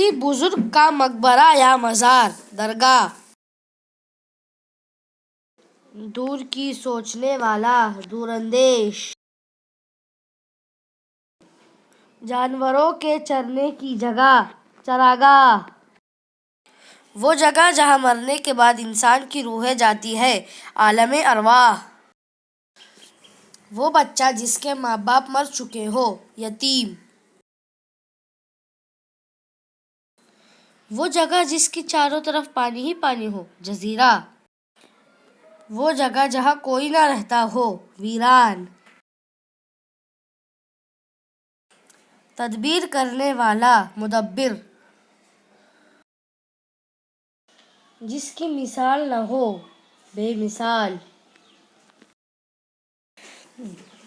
किसी बुजुर्ग का मकबरा या मज़ार, दरगाह। दूर की सोचने वाला, दूरंदेश। जानवरों के चरने की जगह, चरागाह। वो जगह जहाँ मरने के बाद इंसान की रूहें जाती है, आलमे अरवाह। वो बच्चा जिसके माँ बाप मर चुके हो, यतीम। वो जगह जिसकी चारों तरफ पानी ही पानी हो, जजीरा। वो जगह जहाँ कोई ना रहता हो, वीरान। तदबीर करने वाला, मुदब्बिर। जिसकी मिसाल न हो, बेमिसाल।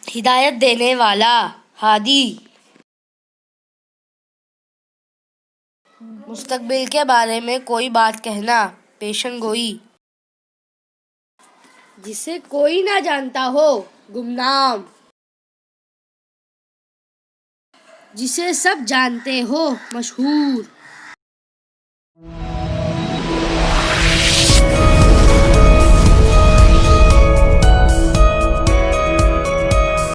हिदायत देने वाला, हादी। मुस्तकबिल के बारे में कोई बात कहना, पेशन गोई। जिसे कोई ना जानता हो, गुमनाम। जिसे सब जानते हो, मशहूर।